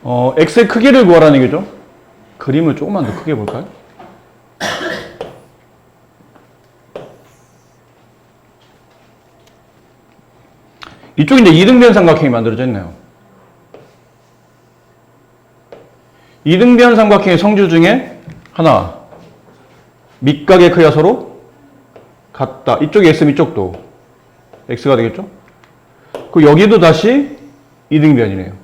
x의 크기를 구하라는 얘기죠. 그림을 조금만 더 크게 볼까요? 이쪽에 이제 이등변 삼각형이 만들어져 있네요. 이등변 삼각형의 성질 중에 하나, 밑각의 크기가 서로 같다. 이쪽이 x면 이쪽도 x가 되겠죠? 그리고 여기도 다시 이등변이네요.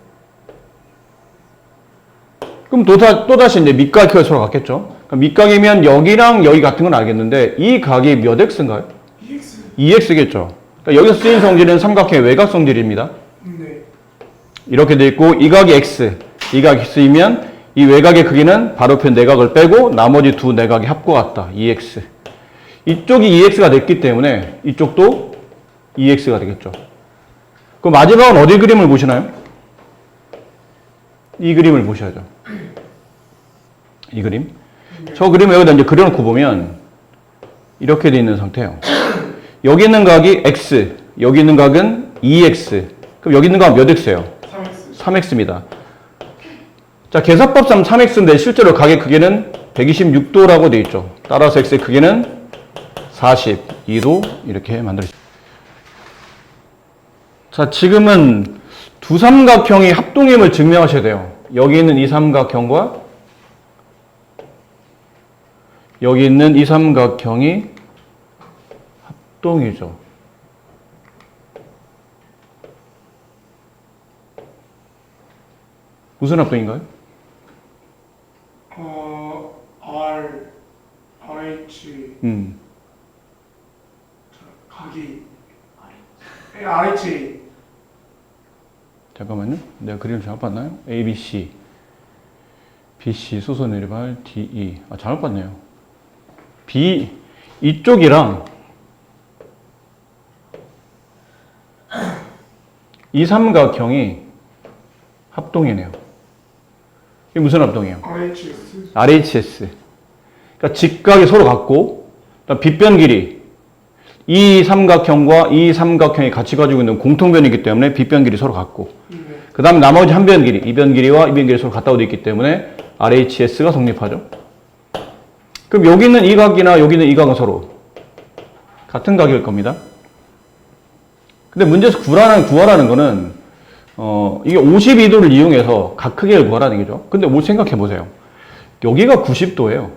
그럼 또다시 이제 밑각의 크기가 서로 같겠죠? 그럼 밑각이면 여기랑 여기 같은 건 알겠는데 이 각이 몇 x인가요? 2x겠죠? 그러니까 여기서 쓰인 성질은 삼각형의 외곽 성질입니다. 네. 이렇게 돼 있고 이 각이 x, 이 각이 x이면 이 외곽의 크기는 바로편 내각을 빼고 나머지 두 내각이 합과 같다. 2x. 이쪽이 2x가 됐기 때문에 이쪽도 2x가 되겠죠. 그럼 마지막은 어디 그림을 보시나요? 이 그림을 보셔야죠. 이 그림. 저 그림을 여기다 이제 그려놓고 보면 이렇게 돼 있는 상태예요. 여기 있는 각이 x, 여기 있는 각은 2x. 그럼 여기 있는 각은 몇 x예요? 3x입니다. 자, 계산법상 3x인데 실제로 각의 크기는 126도라고 되어 있죠. 따라서 x의 크기는 42도 이렇게 만들어집니다. 자, 지금은 두 삼각형이 합동임을 증명하셔야 돼요. 여기 있는 이 삼각형과 여기 있는 이 삼각형이 합동이죠. 무슨 합동인가요? RH 각이 RH 잠깐만요. 내가 그림을 잘못 봤나요? ABC BC 수소 내리발 DE 잘못 봤네요. B 이쪽이랑 이 삼각형이 합동이네요. 이게 무슨 합동이에요? RHS. RHS. 그러니까 직각이 서로 같고, 빗변 길이. 이 삼각형과 이 삼각형이 같이 가지고 있는 공통변이기 때문에 빗변 길이 서로 같고, 그 다음에 나머지 한 변 길이, 이 변 길이와 이 변 길이 서로 같다고 되어 있기 때문에 RHS가 성립하죠. 그럼 여기 있는 이 각이나 여기 있는 이 각은 서로 같은 각일 겁니다. 근데 문제에서 구하라는 거는 이게 52도를 이용해서 각 크기를 구하라는 얘기죠. 근데 뭘 생각해 보세요. 여기가 90도예요.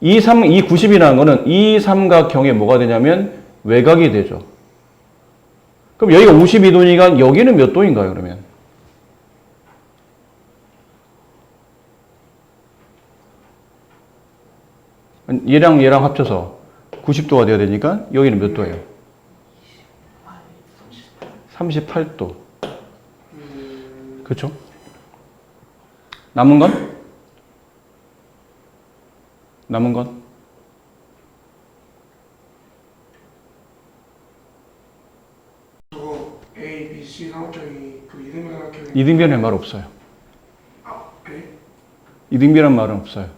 이 90이라는 거는 이 삼각형에 뭐가 되냐면 외곽이 되죠. 그럼 여기가 52도니까 여기는 몇 도인가요, 그러면? 얘랑 합쳐서 90도가 되어야 되니까 여기는 몇 도예요? 38도. 그렇죠? 남은 건? 저거 A, B, C 삼각형이 그 이등변 삼각형이 이등변의 말 없어요. 네? 이등변이란 말은 없어요.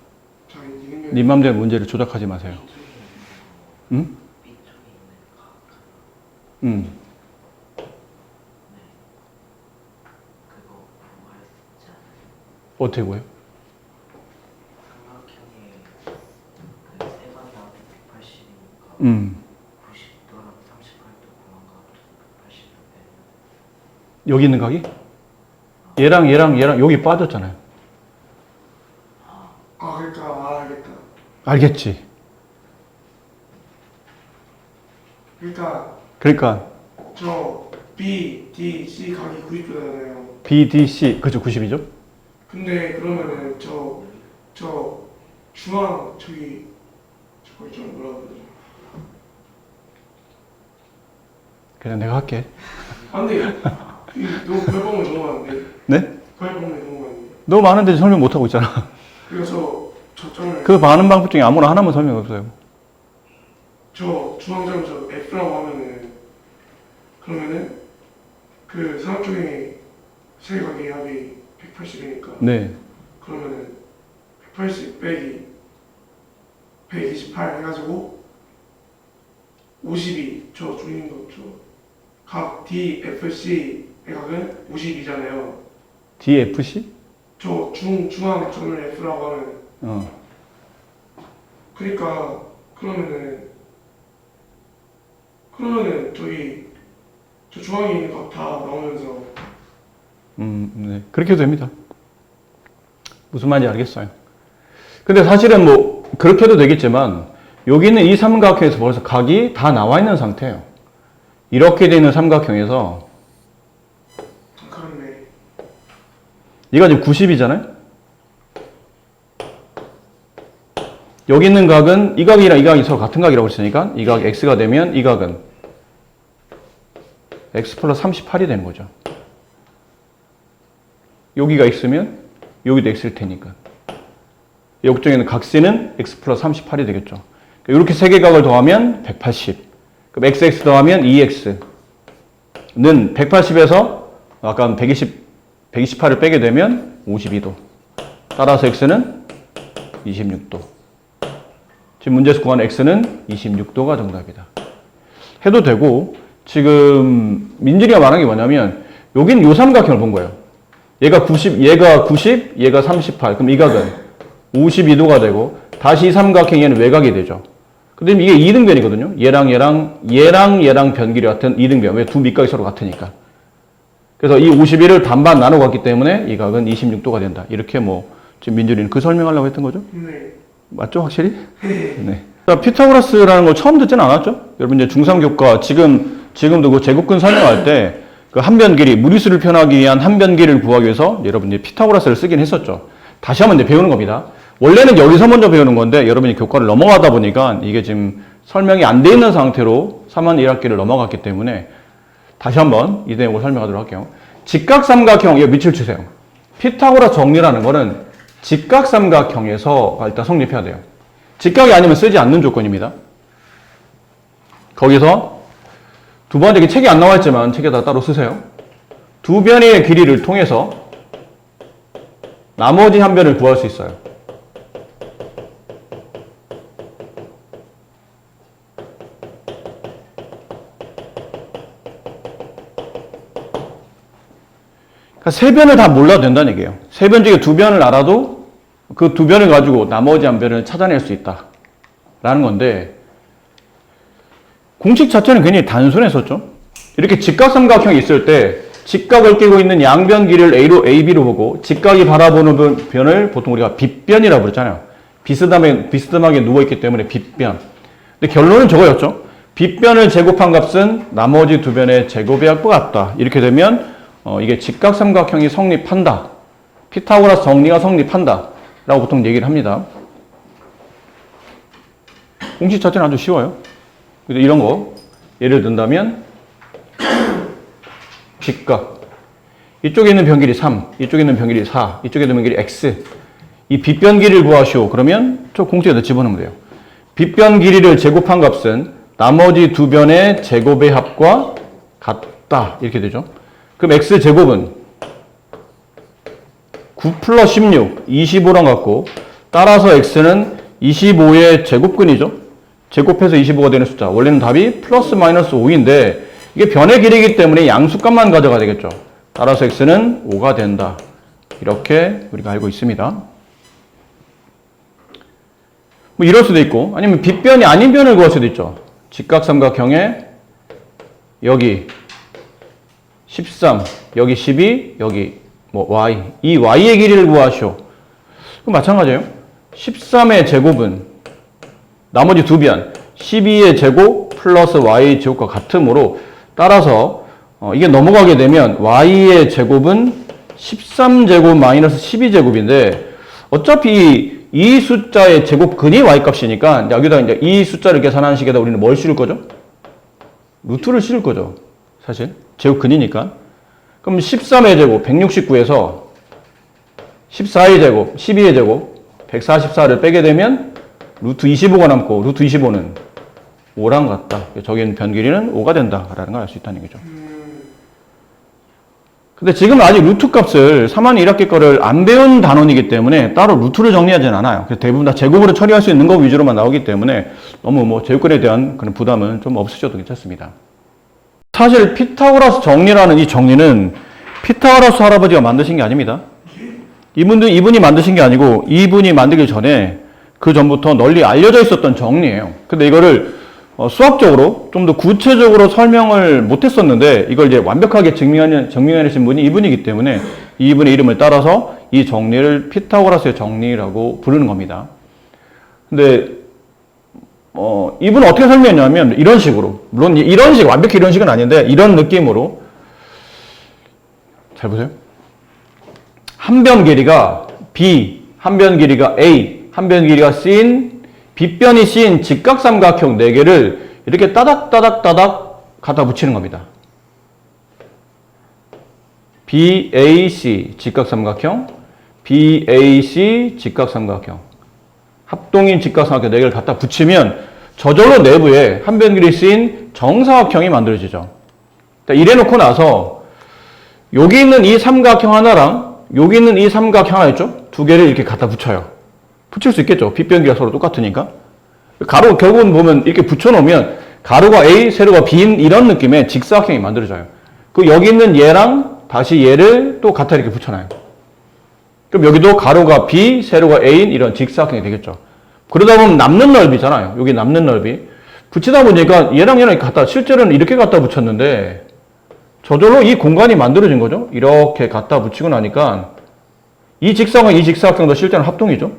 자, 이등변 네 맘대로 문제를 조작하지 마세요. 응? 응. 어떻게 보여? 삼각형의 그 세방향 180이니까 90도랑 38도 공간과 180도 여기 있는 각이? 얘랑 여기 빠졌잖아요. 그러니까 알겠다. 알겠지? 그러니까 저 B, D, C 각이 90도잖아요. B, D, C 그죠? 90이죠? 근데 그러면은 저 중앙 저기 저거 있잖아, 뭐라고 그러죠? 그냥 내가 할게. 안 돼. 너무 별봉이 너무 많은데. 네? 별봉이 너무 많은데. 너무 많은데 설명 못하고 있잖아. 그래서 저점을 그 많은 방법 중에 아무나 하나만 설명 없어요. 저 중앙점 저 F라고 하면은 그러면은 그 삼각형의 세각의 합이 180이니까 네. 그러면은 180 빼기 128 해가지고 52 저 중인 거 저 각 DFC 외곽은 52잖아요. DFC? 저 중앙 점을 F라고 하면 그러니까 그러면은 저기 저 중앙에 있는 거 다 나오면서 네. 그렇게 해도 됩니다. 무슨 말인지 알겠어요. 근데 사실은 뭐 그렇게 해도 되겠지만 여기는 이 삼각형에서 벌써 각이 다 나와 있는 상태예요. 이렇게 되는 삼각형에서 그렇네. 얘가 지금 90이잖아요. 여기 있는 각은 이 각이랑 이 각이 서로 같은 각이라고 했으니까 이 각이 x가 되면 이 각은 x 플러스 38이 되는 거죠. 여기가 x면 여기도 x일 테니까. 이쪽에는 각 C는 x 플러스 38이 되겠죠. 이렇게 세 개 각을 더하면 180. 그럼 xx 더하면 2x는 180에서 아까 128을 빼게 되면 52도. 따라서 x는 26도. 지금 문제에서 구한 x는 26도가 정답이다. 해도 되고 지금 민준이가 말한 게 뭐냐면 여기는 요 삼각형을 본 거예요. 얘가 90, 얘가 38. 그럼 이 각은 52도가 되고 다시 이 삼각형 얘는 외곽이 되죠. 근데 이게 2등변이거든요. 얘랑 변길이 같은 2등변. 왜 두 밑각이 서로 같으니까. 그래서 이 51을 반반 나눠 갔기 때문에 이 각은 26도가 된다. 이렇게 뭐 지금 민준이는 그 설명하려고 했던 거죠? 네. 맞죠? 확실히? 네. 자, 피타고라스라는 걸 처음 듣지는 않았죠? 여러분 이제 중3교과 지금도 그 제곱근 설명할 때 그 한변 길이, 무리수를 표현하기 위한 한변 길이를 구하기 위해서 여러분 이제 피타고라스를 쓰긴 했었죠. 다시 한번 이제 배우는 겁니다. 원래는 여기서 먼저 배우는 건데 여러분이 교과를 넘어가다 보니까 이게 지금 설명이 안 돼 있는 상태로 3학 1학기를 넘어갔기 때문에 다시 한번 이 내용을 설명하도록 할게요. 직각삼각형, 이거 밑줄 치세요. 피타고라스 정리라는 거는 직각삼각형에서 일단 성립해야 돼요. 직각이 아니면 쓰지 않는 조건입니다. 거기서 두 번째, 책이 안 나와 있지만 책에다 따로 쓰세요. 두 변의 길이를 통해서 나머지 한 변을 구할 수 있어요. 그러니까 세 변을 다 몰라도 된다는 얘기예요. 세 변 중에 두 변을 알아도 그 두 변을 가지고 나머지 한 변을 찾아낼 수 있다. 라는 건데, 공식 자체는 굉장히 단순했었죠. 이렇게 직각삼각형이 있을 때 직각을 끼고 있는 양변 길이를 A로 AB로 보고 직각이 바라보는 변을 보통 우리가 빗변이라고 그랬잖아요. 비스듬하게 누워있기 때문에 빗변. 근데 결론은 저거였죠. 빗변을 제곱한 값은 나머지 두 변의 제곱의 합과 같다. 이렇게 되면 이게 직각삼각형이 성립한다. 피타고라스 정리가 성립한다. 라고 보통 얘기를 합니다. 공식 자체는 아주 쉬워요. 이런 거 예를 든다면 직각, 이쪽에 있는 변길이 3, 이쪽에 있는 변길이 4, 이쪽에 있는 변길이 x. 이 빗변 길이를 구하시오. 그러면 저 공식에다 집어넣으면 돼요. 빗변 길이를 제곱한 값은 나머지 두 변의 제곱의 합과 같다. 이렇게 되죠. 그럼 x 제곱은 9 플러스 16, 25랑 같고, 따라서 x는 25의 제곱근이죠. 제곱해서 25가 되는 숫자. 원래는 답이 플러스 마이너스 5인데 이게 변의 길이기 때문에 양수값만 가져가야 되겠죠. 따라서 x는 5가 된다. 이렇게 우리가 알고 있습니다. 뭐 이럴 수도 있고, 아니면 빗변이 아닌 변을 구할 수도 있죠. 직각삼각형에 여기 13, 여기 12, 여기 뭐 y. 이 y의 길이를 구하시오. 그럼 마찬가지예요. 13의 제곱은 나머지 두 변 12의 제곱 플러스 y 제곱과 같으므로 따라서 이게 넘어가게 되면 y의 제곱은 13제곱 마이너스 12제곱인데 어차피 이 숫자의 제곱근이 y값이니까 여기다 이제 이 숫자를 계산하는 식에다 우리는 뭘 실을 거죠? 루트를 실을 거죠. 사실 제곱근이니까. 그럼 13의 제곱 169에서 14의 제곱 12의 제곱 144를 빼게 되면 루트 25가 남고 루트 25는 5랑 같다. 저기 있는 변 길이는 5가 된다라는 걸 알 수 있다는 얘기죠. 근데 지금 아직 루트 값을 3학 1학기 거를 안 배운 단원이기 때문에 따로 루트를 정리하지는 않아요. 그래서 대부분 다 제곱으로 처리할 수 있는 거 위주로만 나오기 때문에 너무 뭐 제곱근에 대한 그런 부담은 좀 없으셔도 괜찮습니다. 사실 피타고라스 정리라는 이 정리는 피타고라스 할아버지가 만드신 게 아닙니다. 이분이 만드신 게 아니고 이분이 만들기 전에 그 전부터 널리 알려져 있었던 정리예요. 근데 이거를 수학적으로 좀 더 구체적으로 설명을 못했었는데 이걸 이제 완벽하게 증명해내신 분이 이분이기 때문에 이분의 이름을 따라서 이 정리를 피타고라스의 정리라고 부르는 겁니다. 근데 이분은 어떻게 설명했냐면 이런 식으로, 물론 이런 식, 완벽히 이런 식은 아닌데 이런 느낌으로, 잘 보세요. 한 변 길이가 B, 한 변 길이가 A, 한 변 길이가 C인 빗변이 C인 직각삼각형 4개를 이렇게 따닥따닥따닥 갖다 붙이는 겁니다. BAC 직각삼각형, BAC 직각삼각형, 합동인 직각삼각형 4개를 갖다 붙이면 저절로 내부에 한 변 길이 C인 정사각형이 만들어지죠. 이래놓고 나서 여기 있는 이 삼각형 하나랑 여기 있는 이 삼각형 하나 있죠? 2개를 이렇게 갖다 붙여요. 붙일 수 있겠죠. 빗변 길이가 서로 똑같으니까. 가로 결국은 보면 이렇게 붙여놓으면 가로가 A, 세로가 B인 이런 느낌의 직사각형이 만들어져요. 그 여기 있는 얘랑 다시 얘를 또 갖다 이렇게 붙여놔요. 그럼 여기도 가로가 B, 세로가 A인 이런 직사각형이 되겠죠. 그러다 보면 남는 넓이잖아요. 여기 남는 넓이. 붙이다 보니까 얘랑 갖다, 실제로는 이렇게 갖다 붙였는데 저절로 이 공간이 만들어진 거죠. 이렇게 갖다 붙이고 나니까 이 직사각형, 이 직사각형도 실제는 합동이죠.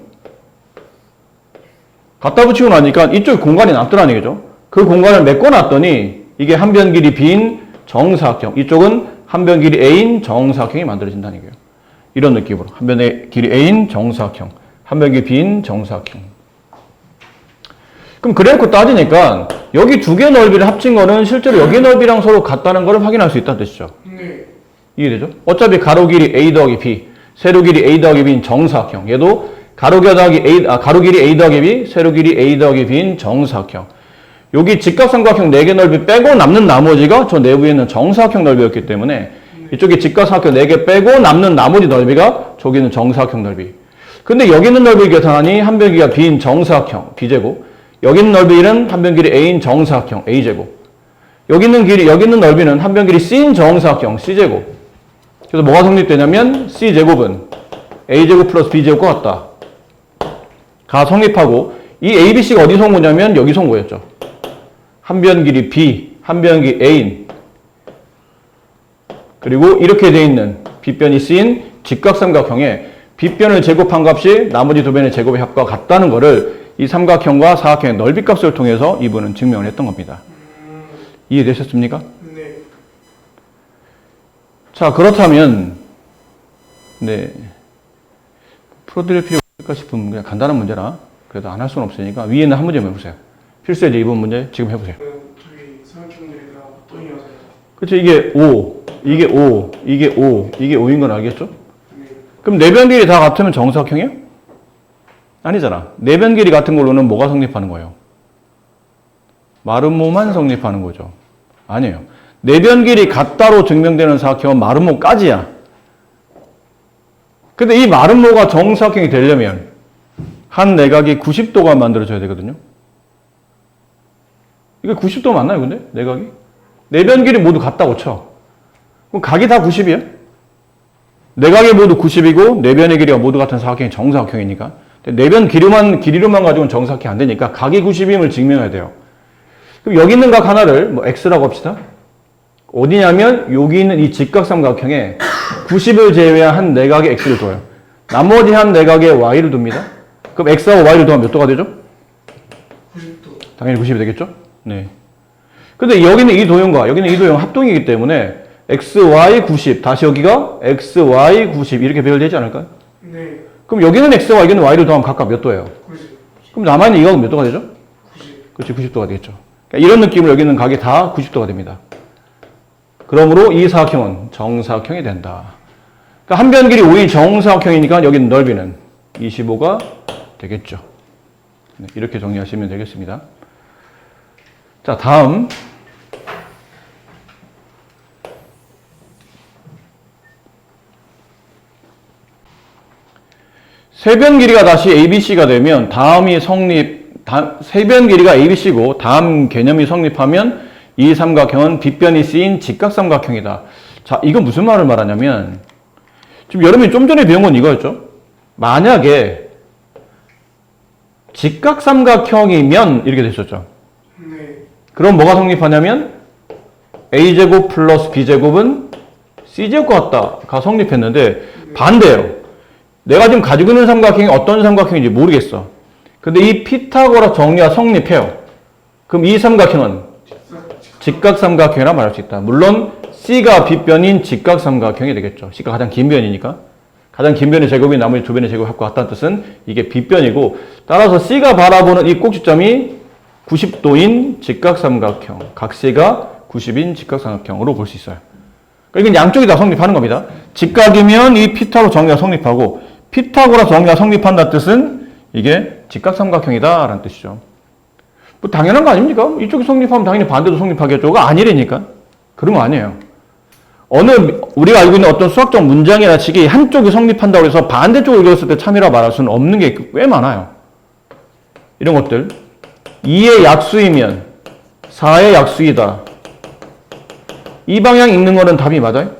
갖다 붙이고 나니까 이쪽 공간이 남더라는 얘기죠. 그 공간을 메꿔놨더니 이게 한 변 길이 B인 정사각형, 이쪽은 한 변 길이 A인 정사각형이 만들어진다는 얘기예요. 이런 느낌으로 한 변의 길이 A인 정사각형, 한 변 길이 B인 정사각형. 그럼 그래놓고 따지니까 여기 2개 넓이를 합친 거는 실제로 여기 넓이랑 서로 같다는 걸 확인할 수 있다는 뜻이죠. 네. 이해되죠? 어차피 가로 길이 A 더하기 B, 세로 길이 A 더하기 B인 정사각형. 얘도 가로 길이 A 더하기 B, 세로 길이 A 더하기 B인 정사각형. 여기 직각삼각형 4개 넓이 빼고 남는 나머지가 저 내부에 있는 정사각형 넓이였기 때문에 이쪽에 직각삼각형 4개 빼고 남는 나머지 넓이가 저기 있는 정사각형 넓이. 근데 여기 있는 넓이 계산하니 한 변 길이가 B인 정사각형, B제곱. 여기 있는 넓이는 한 변 길이 A인 정사각형, A제곱. 여기 있는 넓이는 한 변 길이 C인 정사각형, C제곱. 그래서 뭐가 성립되냐면 C제곱은 A제곱 플러스 B제곱과 같다. 가 성립하고 이 ABC가 어디 성구냐면 여기 성구였죠. 한 변 길이 B, 한 변 길이 A인 그리고 이렇게 돼 있는 빗변이 C인 직각삼각형에 빗변을 제곱한 값이 나머지 2변의 제곱의 합과 같다는 거를 이 삼각형과 사각형의 넓이값을 통해서 이분은 증명을 했던 겁니다. 이해되셨습니까? 네. 자, 그렇다면 네, 풀어드릴 필요가 있을까 싶으면 그냥 간단한 문제라 그래도 안 할 수는 없으니까 위에 있는 한 문제만 해보세요. 필수예제 2번 문제 지금 해보세요. 저기 삼각형들이 다 합동이어서. 그렇죠. 이게 5, 이게 5, 이게 5, 이게 5인 건 알겠죠? 네. 그럼 내변 길이 다 같으면 정사각형이에요? 아니잖아. 내변 길이 같은 걸로는 뭐가 성립하는 거예요? 마름모만 성립하는 거죠. 아니에요. 내변 길이 같다로 증명되는 사각형은 마름모까지야. 근데 이 마름모가 정사각형이 되려면 한 내각이 90도가 만들어져야 되거든요. 이게 90도 맞나요, 근데? 내각이? 내변 길이 모두 같다고 쳐. 그럼 각이 다 90이에요? 내각이 모두 90이고 내변의 길이가 모두 같은 사각형이 정사각형이니까. 내변 길이로만 가지고는 정사각형이 안 되니까 각이 90임을 증명해야 돼요. 그럼 여기 있는 각 하나를 뭐 x라고 합시다. 어디냐면 여기 있는 이 직각삼각형에 90을 제외한 한 내각의 x를 둬요. 나머지 한 내각의 y를 둡니다. 그럼 x하고 y를 더하면 몇 도가 되죠? 90도. 당연히 90이 되겠죠? 네. 근데 여기는 이 도형과 여기는 이 도형 합동이기 때문에 xy 90 다시 여기가 xy 90 이렇게 배열되지 않을까요? 네. 그럼 여기는 x와 여기는 y를 더하면 각각 몇 도예요? 90. 그럼 남아있는 이각은 몇 도가 되죠? 90. 그렇지, 90도가 되겠죠. 그러니까 이런 느낌으로 여기 있는 각이 다 90도가 됩니다. 그러므로 이 사각형은 정사각형이 된다. 그러니까 한 변 길이 5인 정사각형이니까 여기는 넓이는 25가 되겠죠. 네, 이렇게 정리하시면 되겠습니다. 자, 다음. 세변 길이가 다시 ABC가 되면 다음이 세변 길이가 ABC고 다음 개념이 성립하면 이 삼각형은 빗변이 C인 직각삼각형이다. 자, 이거 무슨 말을 말하냐면 지금 여러분이 좀 전에 배운 건 이거였죠. 만약에 직각삼각형이면 이렇게 됐었죠. 네. 그럼 뭐가 성립하냐면 A제곱 플러스 B제곱은 C제곱 같다가 성립했는데 반대예요. 내가 지금 가지고 있는 삼각형이 어떤 삼각형인지 모르겠어. 근데 이 피타고라 정리가 성립해요. 그럼 이 삼각형은 직각삼각형이라 말할 수 있다. 물론 C가 빗변인 직각삼각형이 되겠죠. C가 가장 긴 변이니까. 가장 긴 변의 제곱이 나머지 두 변의 제곱을 갖고 같다는 뜻은 이게 빗변이고, 따라서 C가 바라보는 이 꼭지점이 90도인 직각삼각형, 각 C가 90인 직각삼각형으로 볼 수 있어요. 그러니까 이건 양쪽이 다 성립하는 겁니다. 직각이면 이 피타고라 정리가 성립하고, 피타고라 정리가 성립한다는 뜻은 이게 직각삼각형이다 라는 뜻이죠. 뭐 당연한 거 아닙니까? 이쪽이 성립하면 당연히 반대도 성립하겠죠가 아니라니까. 그런 거 아니에요. 우리가 알고 있는 어떤 수학적 문장이나 식이 한쪽이 성립한다고 해서 반대쪽을 읽었을 때 참이라 말할 수는 없는 게 꽤 많아요. 이런 것들. 2의 약수이면 4의 약수이다. 이 방향 읽는 거는 답이 맞아요?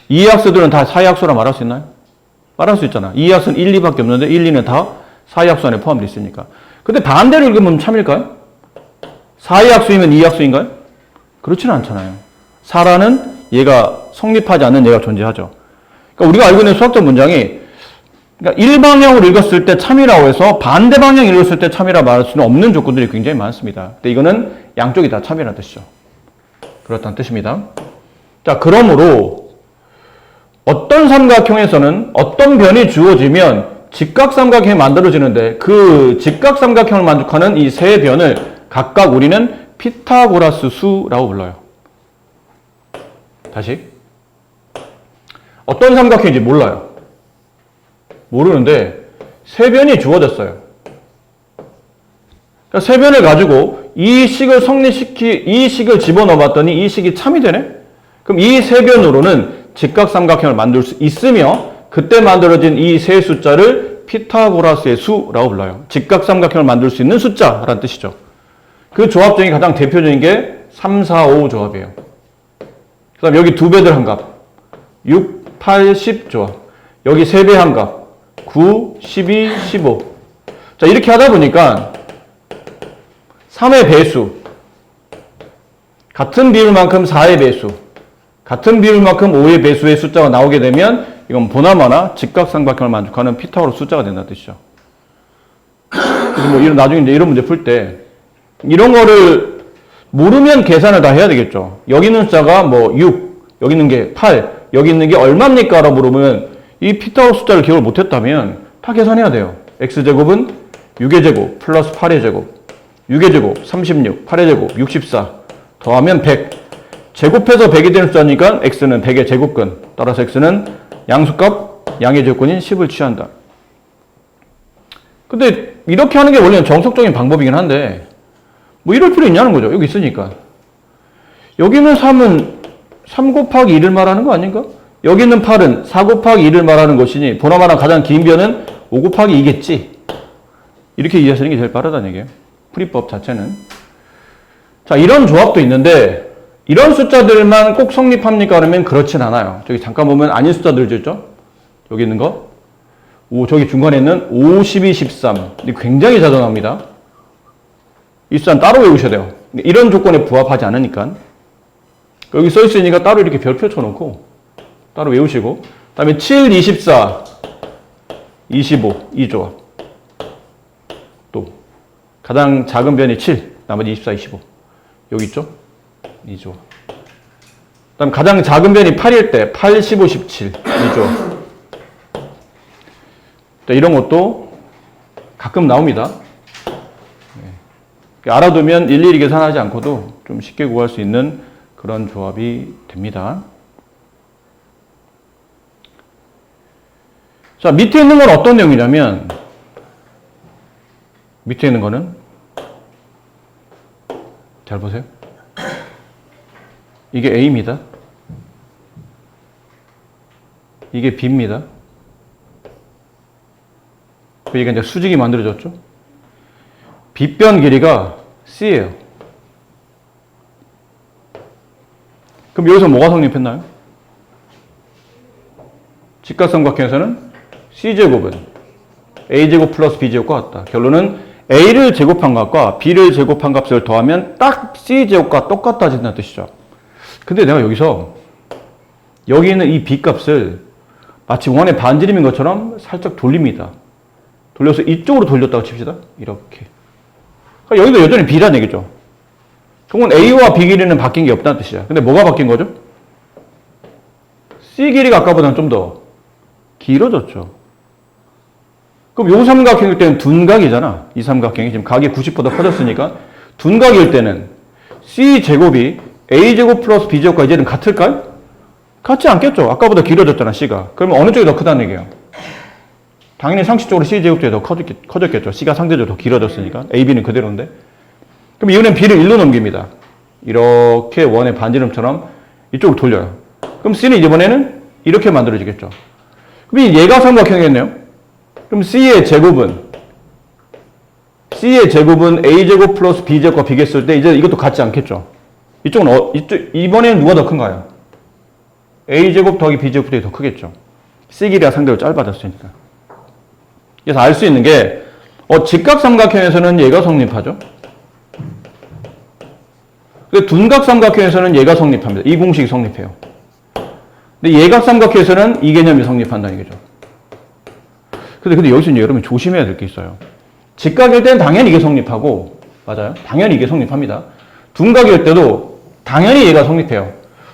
2의 약수들은 다 4의 약수라 말할 수 있나요? 말할 수 있잖아. 2의 약수는 1, 2밖에 없는데 1, 2는 다 4의 약수 안에 포함되어 있으니까. 근데 반대로 읽으면 참일까요? 4의 약수이면 2의 약수인가요? 그렇지는 않잖아요. 4라는 얘가 성립하지 않는 얘가 존재하죠. 그러니까 우리가 알고 있는 수학적 문장이, 그러니까 일방향으로 읽었을 때 참이라고 해서 반대 방향 읽었을 때 참이라 말할 수는 없는 조건들이 굉장히 많습니다. 근데 이거는 양쪽이 다 참이라는 뜻이죠. 그렇다는 뜻입니다. 자, 그러므로 어떤 삼각형에서는 어떤 변이 주어지면 직각삼각형이 만들어지는데 그 직각삼각형을 만족하는 이 세 변을 각각 우리는 피타고라스 수라고 불러요. 다시. 어떤 삼각형인지 몰라요. 모르는데 세 변이 주어졌어요. 그러니까 세 변을 가지고 이 식을 이 식을 집어넣어 봤더니 이 식이 참이 되네? 그럼 이 세 변으로는 직각삼각형을 만들 수 있으며 그때 만들어진 이 세 숫자를 피타고라스의 수라고 불러요. 직각삼각형을 만들 수 있는 숫자라는 뜻이죠. 그 조합 중에 가장 대표적인 게 3, 4, 5 조합이에요. 그 다음 여기 두 배들 한 값. 6, 8, 10 조합. 여기 세 배 한 값. 9, 12, 15. 자, 이렇게 하다 보니까 3의 배수. 같은 비율만큼 4의 배수. 같은 비율만큼 5의 배수의 숫자가 나오게 되면 이건 보나마나 직각삼각형을 만족하는 피타고라스 숫자가 된다는 뜻이죠. 그래서 뭐 나중에 이제 이런 문제 풀 때 이런 거를 모르면 계산을 다 해야 되겠죠. 여기 있는 숫자가 뭐 6, 여기 있는 게 8, 여기 있는 게 얼마입니까? 라고 물으면 이 피타고라스 숫자를 기억을 못했다면 다 계산해야 돼요. x제곱은 6의 제곱 플러스 8의 제곱, 6의 제곱 36, 8의 제곱 64, 더하면 100. 제곱해서 100이 되는 숫자니까 x는 100의 제곱근. 따라서 x는 양수값, 양의 제곱근인 10을 취한다. 근데 이렇게 하는 게 원래는 정석적인 방법이긴 한데 뭐 이럴 필요 있냐는 거죠. 여기 있으니까. 여기는 3은 3 곱하기 2를 말하는 거 아닌가? 여기 있는 8은 4 곱하기 2를 말하는 것이니 보나마나 가장 긴 변은 5 곱하기 2겠지. 이렇게 이해하시는 게 제일 빠르다는 얘기예요. 풀이법 자체는. 자, 이런 조합도 있는데 이런 숫자들만 꼭 성립합니까? 그러면 그렇진 않아요. 저기 잠깐 보면 아닌 숫자들 있죠? 여기 있는 거. 저기 중간에 있는 5, 12, 13. 굉장히 자주 나옵니다. 이 숫자는 따로 외우셔야 돼요. 이런 조건에 부합하지 않으니까. 여기 써 있으니까 따로 이렇게 별표 쳐놓고 따로 외우시고. 그 다음에 7, 24, 25 이 조합. 또 가장 작은 변이 7, 나머지 24, 25. 여기 있죠? 이 조합. 그 다음 가장 작은 변이 8일 때 8, 15, 17 이 조합. 이런 것도 가끔 나옵니다. 알아두면 일일이 계산하지 않고도 좀 쉽게 구할 수 있는 그런 조합이 됩니다. 자, 밑에 있는 건 어떤 내용이냐면 밑에 있는 거는 잘 보세요. 이게 A입니다. 이게 B입니다. 그러니까 이제 수직이 만들어졌죠. 빗변 길이가 C예요. 그럼 여기서 뭐가 성립했나요? 직각삼각형에서는 C제곱은 A제곱 플러스 B제곱과 같다. 결론은 A를 제곱한 값과 B를 제곱한 값을 더하면 딱 C제곱과 똑같아진다는 뜻이죠. 근데 내가 여기서 여기 있는 이 B값을 마치 원의 반지름인 것처럼 살짝 돌립니다. 돌려서 이쪽으로 돌렸다고 칩시다. 이렇게. 그러니까 여기도 여전히 B라는 얘기죠. 그러면 A와 B 길이는 바뀐 게 없다는 뜻이야. 근데 뭐가 바뀐 거죠? C 길이가 아까보다는 좀 더 길어졌죠. 그럼 요 삼각형일 때는 둔각이잖아. 이 삼각형이 지금 각이 90보다 커졌으니까 둔각일 때는 C제곱이 A제곱 플러스 B제곱과 이제는 같을까요? 같지 않겠죠. 아까보다 길어졌잖아, C가. 그러면 어느 쪽이 더 크다는 얘기예요? 당연히 상식적으로 C제곱 쪽이 더 커졌겠죠. C가 상대적으로 더 길어졌으니까. A, B는 그대로인데. 그럼 이번엔 B를 1로 넘깁니다. 이렇게 원의 반지름처럼 이쪽으로 돌려요. 그럼 C는 이번에는 이렇게 만들어지겠죠. 그럼 얘가 삼각형이겠네요. 그럼 C의 제곱은 A제곱 플러스 B제곱과 비교했을 때 이제 이것도 같지 않겠죠. 이번에는 누가 더 큰가요? A제곱 더하기 B제곱이 더 크겠죠. C 길이가 상대로 짧아졌으니까. 그래서 알 수 있는 게 직각삼각형에서는 얘가 성립하죠. 근데 둔각삼각형에서는 얘가 성립합니다. 이 공식이 성립해요. 근데 예각삼각형에서는 이 개념이 성립한다는 얘기죠. 근데 여기서 이제 여러분 조심해야 될 게 있어요. 직각일 때는 당연히 이게 성립하고, 맞아요? 당연히 이게 성립합니다. 둔각일 때도 당연히 얘가 성립해요.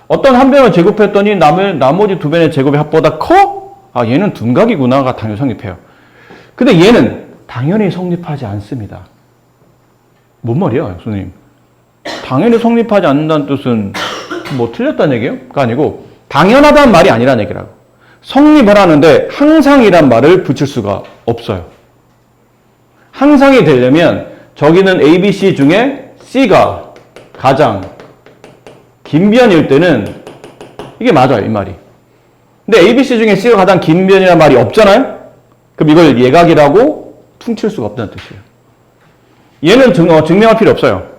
어떤 한 변을 제곱했더니 나머지 두 변의 제곱의 합보다 커? 아, 얘는 둔각이구나가 당연히 성립해요. 근데 얘는 당연히 성립하지 않습니다. 뭔 말이야, 선생님? 당연히 성립하지 않는다는 뜻은 뭐 틀렸다는 얘기예요? 그거 아니고 당연하다는 말이 아니라는 얘기라고. 성립을 하는데 항상이란 말을 붙일 수가 없어요. 항상이 되려면 저기는 A, B, C 중에 C가 가장 긴 변일 때는 이게 맞아요, 이 말이. 근데 A, B, C 중에 C가 가장 긴 변이라는 말이 없잖아요? 그럼 이걸 예각이라고 퉁칠 수가 없다는 뜻이에요. 얘는 증명할 필요 없어요.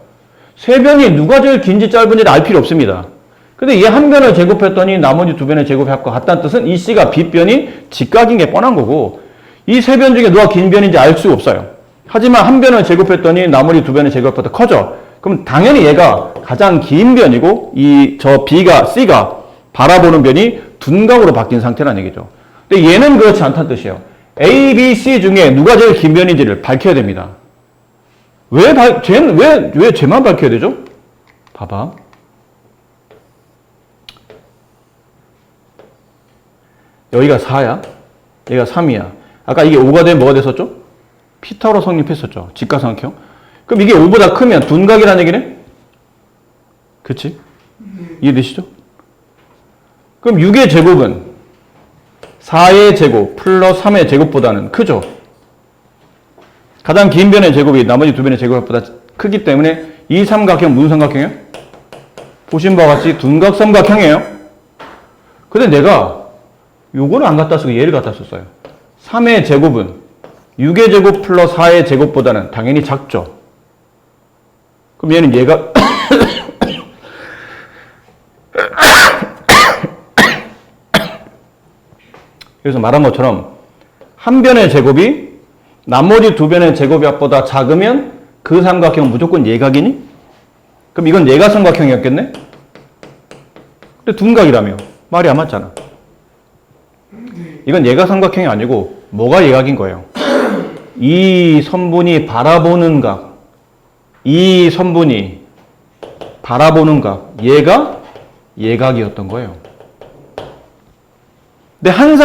세 변이 누가 제일 긴지 짧은지를 알 필요 없습니다. 근데 얘 한 변을 제곱했더니 나머지 두 변의 제곱의 합과 같다는 뜻은 이 C가 B변이 직각인 게 뻔한 거고, 이 세 변 중에 누가 긴 변인지 알 수가 없어요. 하지만 한 변을 제곱했더니 나머지 두 변의 제곱보다 커져. 그럼 당연히 얘가 가장 긴 변이고 저 C가 바라보는 변이 둔각으로 바뀐 상태라는 얘기죠. 근데 얘는 그렇지 않다는 뜻이에요. A, B, C 중에 누가 제일 긴 변인지를 밝혀야 됩니다. 왜 쟤만 밝혀야 되죠? 봐봐. 여기가 4야. 여기가 3이야. 아까 이게 5가 되면 뭐가 됐었죠? 피타고라 성립했었죠. 직각삼각형. 그럼 이게 5보다 크면 둔각이라는 얘기네? 그치? 이해되시죠? 그럼 6의 제곱은 4의 제곱 플러스 3의 제곱보다는 크죠? 가장 긴 변의 제곱이 나머지 두 변의 제곱보다 크기 때문에 이 삼각형 무슨 삼각형이에요? 보신 바와 같이 둔각삼각형이에요. 근데 내가 요거는 안 갖다 쓰고 얘를 갖다 썼어요. 3의 제곱은 6의 제곱 플러스 4의 제곱보다는 당연히 작죠. 그럼 얘는 얘가 그래서 말한 것처럼 한 변의 제곱이 나머지 두 변의 제곱의 합보다 작으면 그 삼각형은 무조건 예각이니? 그럼 이건 예각삼각형이었겠네? 근데 둔각이라며. 말이 안 맞잖아. 이건 예각삼각형이 아니고 뭐가 예각인 거예요? 이 선분이 바라보는 각, 이 선분이 바라보는 각, 얘가 예각이었던 거예요. 근데 한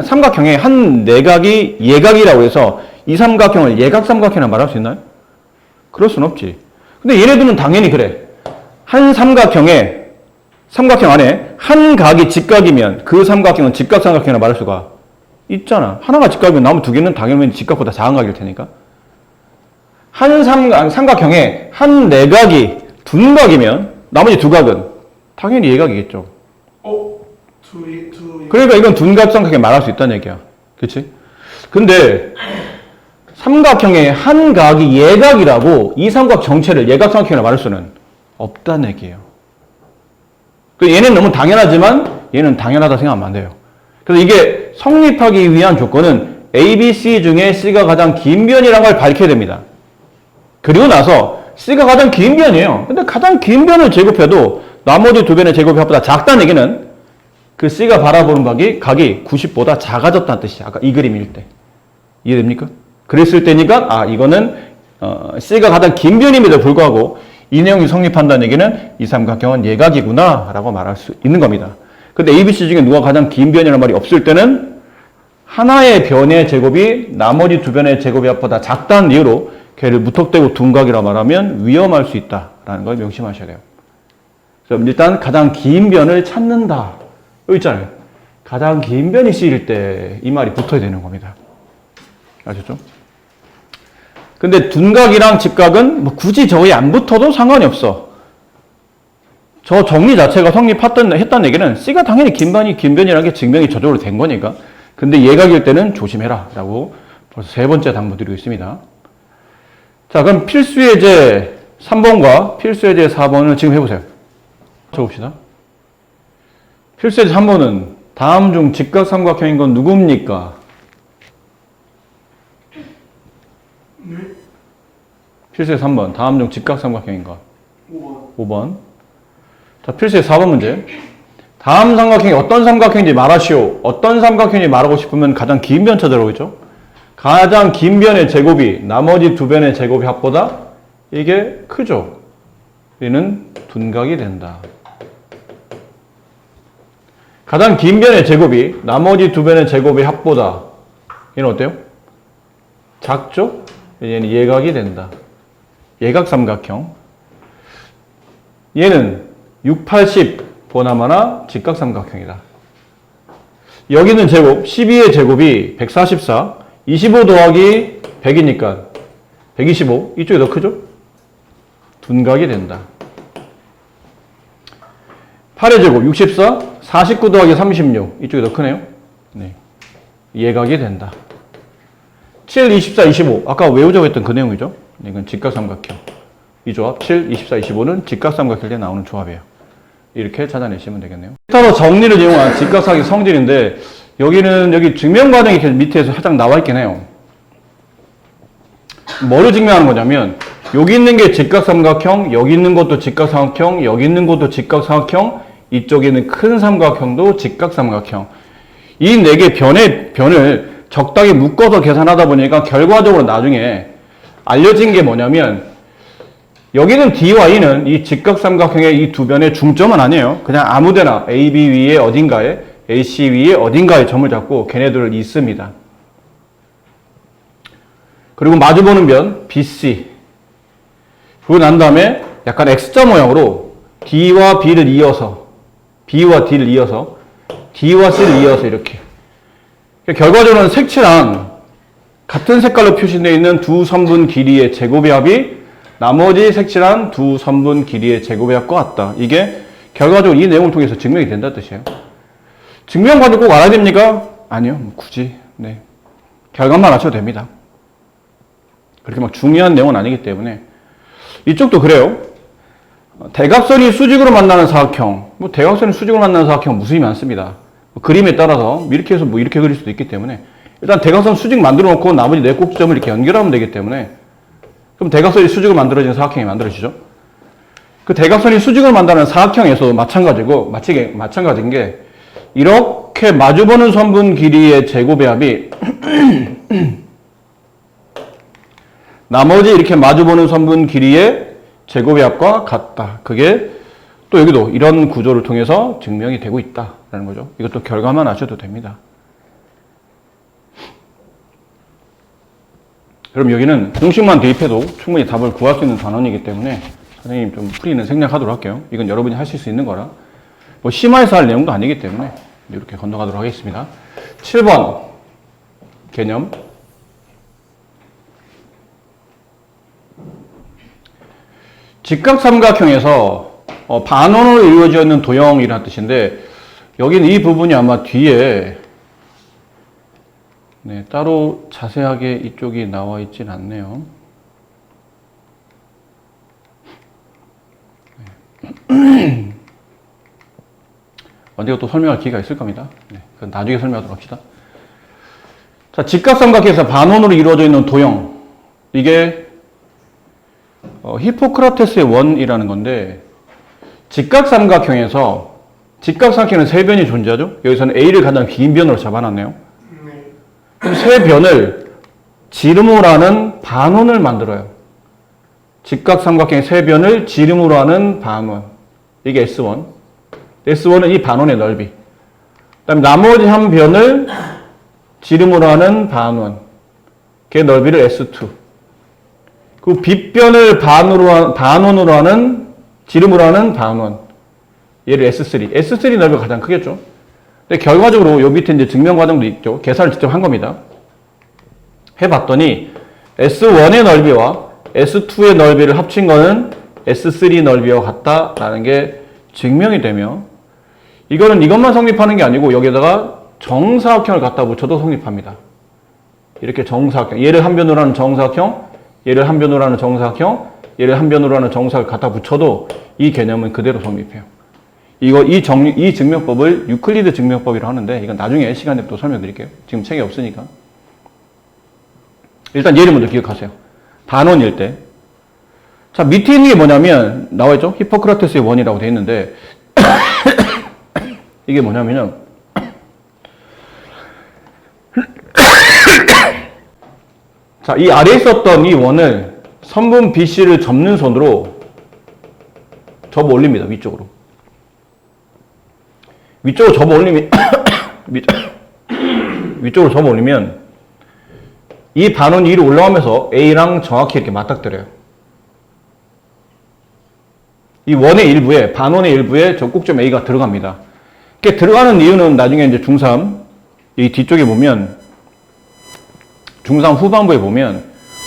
삼각형에 한 내각이 예각이라고 해서 이 삼각형을 예각삼각형이라 말할 수 있나요? 그럴 순 없지. 근데 얘네들은 당연히 그래. 한 삼각형 안에 한 각이 직각이면 그 삼각형은 직각삼각형이라 말할 수가 있잖아. 하나가 직각이면 나머지 두 개는 당연히 직각보다 작은 각일 테니까. 한 삼각형에 한 내각이 둔각이면 나머지 두 각은 당연히 예각이겠죠. 그러니까 이건 둔각삼각형에 말할 수 있다는 얘기야. 그치? 근데 삼각형의 한 각이 예각이라고 이 삼각 전체를 예각삼각형이라 말할 수는 없다는 얘기예요. 그 얘는 너무 당연하지만 얘는 당연하다 생각하면 안 돼요. 그래서 이게 성립하기 위한 조건은 A, B, C 중에 C가 가장 긴 변이라는 걸 밝혀야 됩니다. 그리고 나서 C가 가장 긴 변이에요. 근데 가장 긴 변을 제곱해도 나머지 두 변의 제곱이 합보다 작다는 얘기는 그 C가 바라보는 각이 90보다 작아졌다는 뜻이야. 아까 이 그림일 때. 이해됩니까? 그랬을 때니까 이거는 C가 가장 긴 변임에도 불구하고 이 내용이 성립한다는 얘기는 이 삼각형은 예각이구나 라고 말할 수 있는 겁니다. 근데 ABC 중에 누가 가장 긴 변이라는 말이 없을 때는 하나의 변의 제곱이 나머지 두 변의 제곱이 합보다 작다는 이유로 걔를 무턱대고 둔각이라 말하면 위험할 수 있다라는 걸 명심하셔야 돼요. 그럼 일단 가장 긴 변을 찾는다. 여기 있잖아요. 가장 긴 변이 C일 때 이 말이 붙어야 되는 겁니다. 아셨죠? 근데 둔각이랑 직각은 뭐 굳이 저기 안 붙어도 상관이 없어. 저 정리 자체가 성립했다는 얘기는 C가 당연히 긴 변이라는 게 증명이 저절로 된 거니까. 근데 예각일 때는 조심해라 라고 벌써 세 번째 당부 드리고 있습니다. 자, 그럼 필수 예제 3번과 필수 예제 4번을 지금 해보세요. 적읍시다. 필수 예제 3번은 다음 중 직각삼각형인 건 누굽니까? 네. 필수 예제 3번 다음 중 직각삼각형인 건 5번. 5번. 자, 필수 예제 4번 문제. 다음 삼각형이 어떤 삼각형인지 말하시오. 어떤 삼각형인지 말하고 싶으면 가장 긴 변 찾으라고 했죠. 가장 긴 변의 제곱이 나머지 두 변의 제곱이 합보다 이게 크죠. 얘는 둔각이 된다. 가장 긴 변의 제곱이 나머지 두 변의 제곱의 합보다 얘는 어때요? 작죠? 얘는 예각이 된다. 예각 삼각형. 얘는 6, 80 보나마나 직각 삼각형이다. 여기 있는 제곱 12의 제곱이 144, 25 더하기 100이니까 125. 이쪽이 더 크죠? 둔각이 된다. 8의 제곱 64, 49 더하기 36. 이쪽이 더 크네요. 네. 예각이 된다. 7, 24, 25. 아까 외우자고 했던 그 내용이죠. 이건 직각삼각형. 이 조합 7, 24, 25는 직각삼각형에 나오는 조합이에요. 이렇게 찾아내시면 되겠네요. 따로 정리를 이용한 직각삼각형 성질인데 여기 증명 과정이 이렇게 밑에서 살짝 나와 있긴 해요. 뭐를 증명하는 거냐면 여기 있는 게 직각삼각형, 여기 있는 것도 직각삼각형, 여기 있는 것도 직각삼각형, 이쪽에 있는 큰 삼각형도 직각삼각형. 이 네 개 변을 적당히 묶어서 계산하다 보니까 결과적으로 나중에 알려진 게 뭐냐면 여기는 D와 E는 이 직각삼각형의 이 두 변의 중점은 아니에요. 그냥 아무데나 AB 위에 어딘가에 AC 위에 어딘가에 점을 잡고 걔네들을 잇습니다. 그리고 마주보는 변 BC. 그러고 난 다음에 약간 X자 모양으로 D와 B를 이어서 B와 D를 이어서 D와 C를 이어서 이렇게. 결과적으로는 색칠한 같은 색깔로 표시되어 있는 두 선분 길이의 제곱의 합이 나머지 색칠한 두 선분 길이의 제곱의 합과 같다. 이게 결과적으로 이 내용을 통해서 증명이 된다는 뜻이에요. 증명 과정 꼭 알아야 됩니까? 아니요. 굳이. 네. 결과만 하셔도 됩니다. 그렇게 막 중요한 내용은 아니기 때문에. 이쪽도 그래요. 대각선이 수직으로 만나는 사각형. 대각선이 수직으로 만나는 사각형 무수히 많습니다. 그림에 따라서 이렇게 해서 이렇게 그릴 수도 있기 때문에 일단 대각선 수직 만들어 놓고 나머지 네 꼭지점을 이렇게 연결하면 되기 때문에 그럼 대각선이 수직으로 만들어진 사각형이 만들어지죠. 그 대각선이 수직으로 만드는 사각형에서도 마찬가지인 게 이렇게 마주보는 선분 길이의 제곱의 합이 나머지 이렇게 마주보는 선분 길이의 제곱의 합과 같다. 그게 또 여기도 이런 구조를 통해서 증명이 되고 있다라는 거죠. 이것도 결과만 아셔도 됩니다. 그럼 여기는 공식만 대입해도 충분히 답을 구할 수 있는 단원이기 때문에 선생님 좀 풀이는 생략하도록 할게요. 이건 여러분이 하실 수 있는 거라. 뭐 심화해서 할 내용도 아니기 때문에 이렇게 건너가도록 하겠습니다. 7번 개념. 직각삼각형에서 반원으로 이루어져 있는 도형이라는 뜻인데 여기는 이 부분이 아마 뒤에 따로 자세하게 이쪽이 나와 있진 않네요. 언제가 또 설명할 기회가 있을 겁니다. 네, 그건 나중에 설명하도록 합시다. 자, 직각삼각형에서 반원으로 이루어져 있는 도형. 이게 히포크라테스의 원이라는 건데, 직각삼각형에서 직각삼각형은 세 변이 존재하죠. 여기서는 A를 가장 긴 변으로 잡아놨네요. 네. 그럼 세 변을 지름으로 하는 반원을 만들어요. 직각삼각형의 세 변을 지름으로 하는 반원. 이게 S1. S1은 이 반원의 넓이. 그 다음에 나머지 한 변을 지름으로 하는 반원. 걔 넓이를 S2. 그 빗변을 반원으로 하는, 지름으로 하는 반원. 얘를 S3. S3 넓이가 가장 크겠죠. 근데 결과적으로 요 밑에 이제 증명 과정도 있죠. 계산을 직접 한 겁니다. 해봤더니 S1의 넓이와 S2의 넓이를 합친 거는 S3 넓이와 같다라는 게 증명이 되며, 이거는 이것만 성립하는 게 아니고 여기에다가 정사각형을 갖다 붙여도 성립합니다. 이렇게 정사각형, 얘를 한 변으로 하는 정사각형, 얘를 한 변으로 하는 정사각형, 얘를 한 변으로 하는 정사각형을 갖다 붙여도 이 개념은 그대로 성립해요. 이 증명법을 유클리드 증명법이라고 하는데, 이건 나중에 시간에 또 설명드릴게요. 지금 책에 없으니까. 일단 얘를 먼저 기억하세요. 반원일 때. 자, 밑에 있는 게 뭐냐면, 나와있죠? 히포크라테스의 원이라고 되어 있는데, 이게 뭐냐면요. 자, 이 아래에 있었던 이 원을 선분 BC를 접는 선으로 접어 올립니다. 위쪽으로. 위쪽으로 접어 올리면, 위쪽으로 접어 올리면, 이 반원이 위로 올라오면서 A랑 정확히 이렇게 맞닥뜨려요. 이 원의 일부에, 반원의 일부에 저 꼭점 A가 들어갑니다. 이렇게 들어가는 이유는 나중에 이제 중3, 이 뒤쪽에 보면, 중3 후반부에 보면,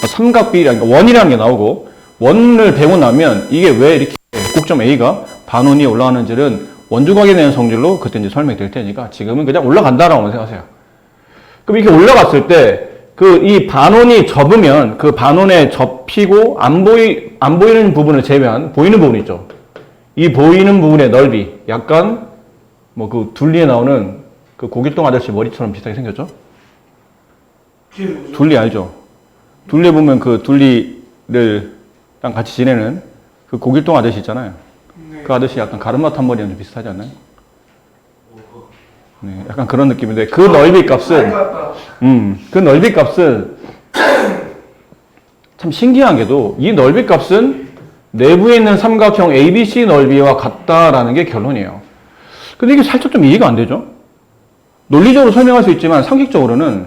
삼각비라는, 원이라는 게 나오고, 원을 배우고 나면, 이게 왜 이렇게 꼭점 A가 반원 위에 올라가는지는 원주각에 대한 성질로 그때 이제 설명이 될 테니까, 지금은 그냥 올라간다라고 생각하세요. 그럼 이렇게 올라갔을 때, 이 반원이 접으면 그 반원에 접히고 안 보이는 부분을 제외한 보이는 부분 있죠. 이 보이는 부분의 넓이 약간 뭐 그 둘리에 나오는 그 고길동 아저씨 머리처럼 비슷하게 생겼죠. 둘리 알죠? 둘리에 보면 그 둘리를 같이 지내는 그 고길동 아저씨 있잖아요. 네. 그 아저씨 약간 가르마 탄 머리랑 좀 비슷하지 않나요? 네, 약간 그런 느낌인데 그 넓이 값은 그 넓이 값은 참 신기한 게도 이 넓이 값은 내부에 있는 삼각형 ABC 넓이와 같다라는 게 결론이에요. 근데 이게 살짝 좀 이해가 안 되죠? 논리적으로 설명할 수 있지만 상식적으로는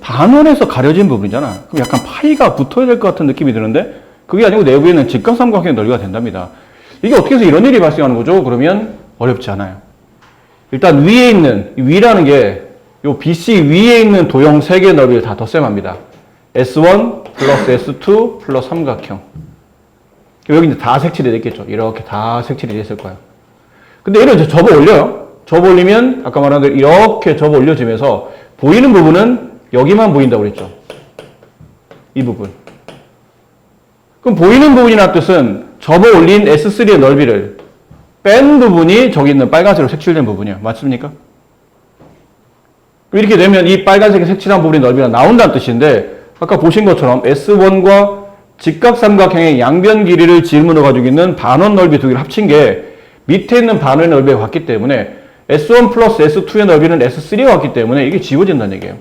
반원에서 가려진 부분이잖아. 그럼 약간 파이가 붙어야 될 것 같은 느낌이 드는데 그게 아니고 내부에 있는 직각삼각형의 넓이가 된답니다. 이게 어떻게 해서 이런 일이 발생하는 거죠? 그러면 어렵지 않아요. 일단 위에 있는, 위라는 게 요 BC 위에 있는 도형 3개의 넓이를 다 덧셈합니다. S1 플러스 S2 플러스 삼각형. 여기 이제 다 색칠이 됐겠죠. 이렇게 다 색칠이 됐을 거예요. 근데 얘를 이제 접어 올려요. 접어 올리면 아까 말한 대로 이렇게 접어 올려지면서 보이는 부분은 여기만 보인다고 그랬죠. 이 부분. 그럼 보이는 부분이라는 뜻은 접어 올린 S3의 넓이를 뺀 부분이 저기 있는 빨간색으로 색칠된 부분이에요. 맞습니까? 이렇게 되면 이 빨간색에 색칠한 부분의 넓이가 나온다는 뜻인데 아까 보신 것처럼 S1과 직각삼각형의 양변 길이를 지름으로 가지고 있는 반원 넓이 두 개를 합친 게 밑에 있는 반원의 넓이와 같기 때문에 S1 플러스 S2의 넓이는 S3와 같기 때문에 이게 지워진다는 얘기예요.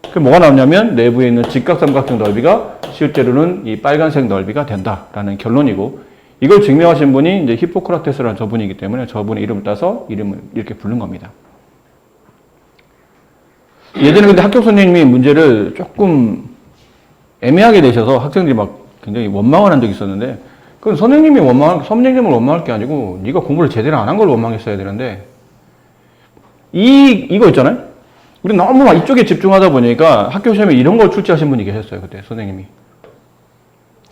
그럼 뭐가 나오냐면 내부에 있는 직각삼각형 넓이가 실제로는 이 빨간색 넓이가 된다라는 결론이고 이걸 증명하신 분이 이제 히포크라테스라는 저분이기 때문에 저분의 이름을 따서 이름을 이렇게 부른 겁니다. 예전에 근데 학교 선생님이 문제를 조금 애매하게 내셔서 학생들이 막 굉장히 원망을 한 적이 있었는데 그건 선생님을 원망할 게 아니고 네가 공부를 제대로 안 한 걸 원망했어야 되는데 이거 있잖아요. 우리 너무 막 이쪽에 집중하다 보니까 학교 시험에 이런 걸 출제하신 분이 계셨어요. 그때 선생님이.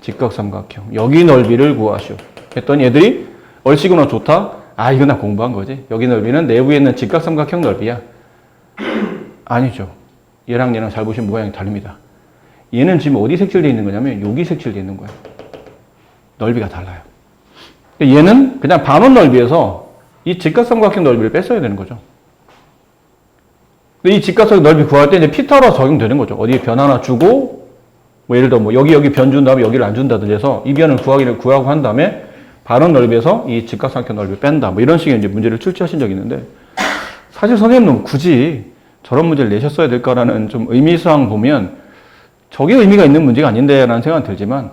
직각삼각형. 여기 넓이를 구하시오. 했더니 애들이 얼씨구나 좋다. 아 이거 나 공부한 거지. 여기 넓이는 내부에 있는 직각삼각형 넓이야. 아니죠. 얘랑 잘 보시면 모양이 다릅니다. 얘는 지금 어디 색칠되어 있는 거냐면 여기 색칠되어 있는 거예요. 넓이가 달라요. 얘는 그냥 반원 넓이에서 이 직각삼각형 넓이를 뺐어야 되는 거죠. 근데 이 직각삼각형 넓이 구할 때 이제 피타고라스 적용되는 거죠. 어디에 변 하나 주고, 뭐 예를 들어 뭐 여기 변 준 다음에 여기를 안 준다든지 해서 이 변을 구하고 한 다음에 반원 넓이에서 이 직각삼각형 넓이를 뺀다. 뭐 이런 식의 이제 문제를 출제하신 적이 있는데, 사실 선생님은 굳이 저런 문제를 내셨어야 될까라는 좀 의미상 보면 저게 의미가 있는 문제가 아닌데라는 생각은 들지만,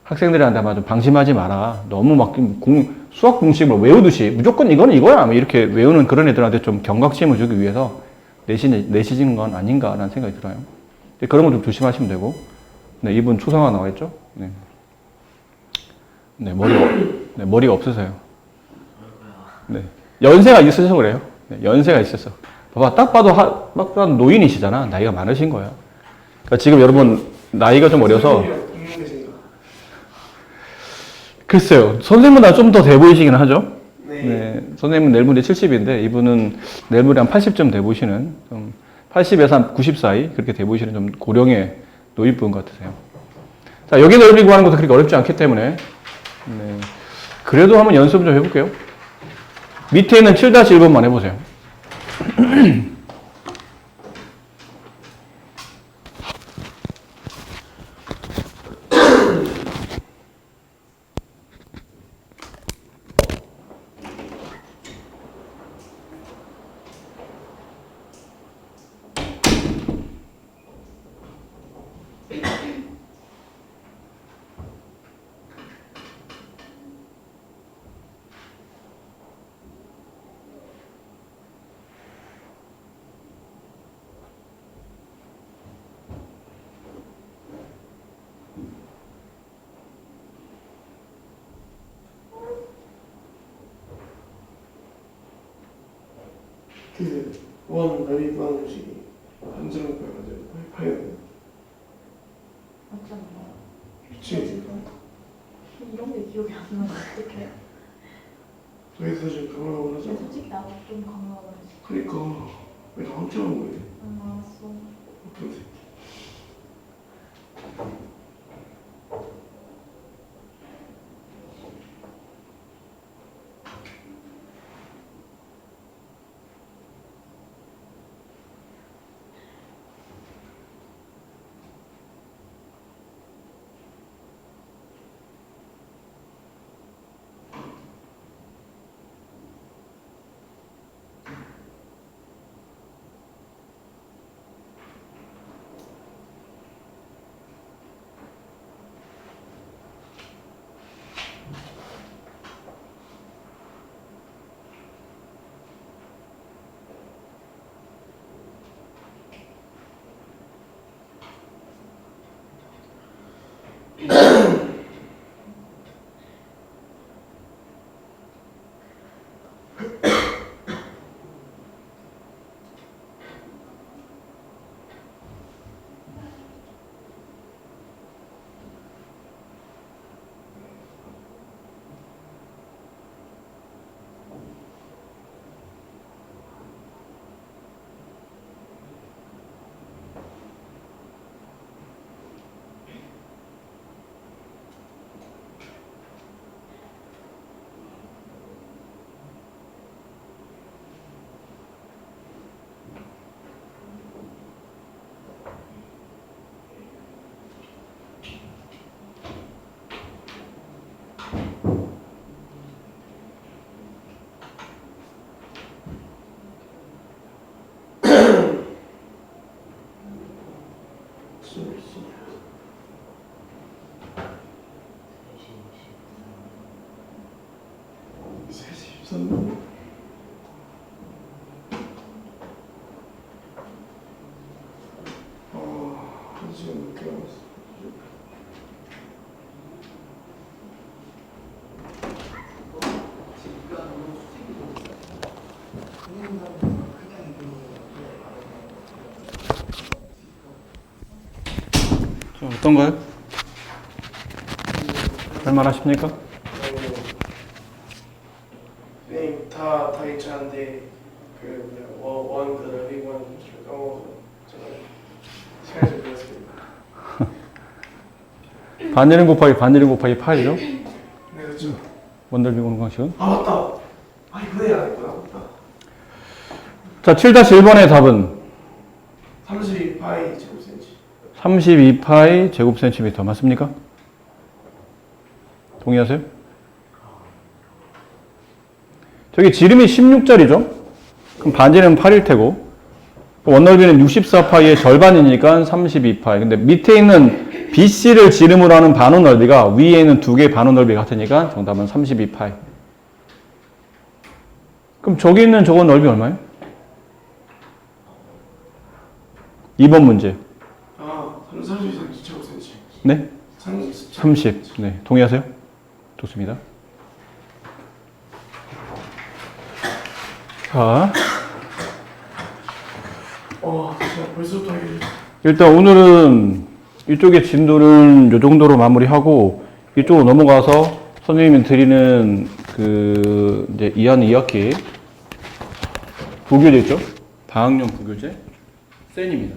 학생들한테 아마 좀 방심하지 마라. 너무 막 수학 공식을 외우듯이 무조건 이거는 이거야. 뭐 이렇게 외우는 그런 애들한테 좀 경각심을 주기 위해서 내시진 건 아닌가라는 생각이 들어요. 그런 거 좀 조심하시면 되고. 네, 이분 초상화 나와 있죠? 네. 네, 머리가 없으세요. 네. 연세가 있으셔서 그래요. 네, 연세가 있어서. 봐봐, 딱 봐도 노인이시잖아. 나이가 많으신 거예요. 그러니까 지금 여러분, 나이가 좀 어려서. 글쎄요. 선생님보다 좀 더 돼 보이시긴 하죠? 네. 선생님은 내일 모레 70인데, 이분은 내일 모레 한 80점 돼 보이시는, 80에서 한 90 사이, 그렇게 돼 보이시는 좀 고령의 노인분 같으세요. 자, 여기 넓이 구하는 것도 그렇게 어렵지 않기 때문에, 네. 그래도 한번 연습 좀 해볼게요. 밑에 있는 7-1번만 해보세요. 원 넓이 구하는 식이 반지름 구해가지고 파이는 맞잖아. 그치? 이런 게 기억이 안 나면 어떡해? 그래서 지금 강화를 하자. 솔직히 나도 좀 강화를 했어. 그러니까 왜 나한테 하는 거야? 응, 알았어. 어떤 새끼. 선물. 한 시간 넘게 남았어. 자, 어떤가요? 할만하십니까? 네, 다 괜찮은데 원 그래픽만 까먹어서 제가 시간이 좀 걸렸습니다. 반지름 곱하기 파이죠? 네, 그렇죠. 원더비 공방식은? 아 맞다. 아 이번에 안 했구나. 자, 7-1번의 답은 32파이 제곱센치. 32파이 제곱센티미터 맞습니까? 동의하세요? 저기 지름이 16짜리죠? 그럼 반지름은 8일 테고 원넓이는 64파이의 절반이니까 32파이. 근데 밑에 있는 BC를 지름으로 하는 반원 넓이가 위에 있는 두 개의 반원 넓이 같으니까 정답은 32파이. 그럼 저기 있는 저건 넓이 얼마예요? 2번 문제. 32cm 제곱센치. 네? 30. 30. 네. 동의하세요? 좋습니다. 자, 진짜 벌써부터 이게 일단 오늘은 이쪽의 진도는 이 정도로 마무리하고 이쪽으로 넘어가서 선생님이 드리는 그 이제 2학기 부교재 있죠? 방학용 부교재 센입니다.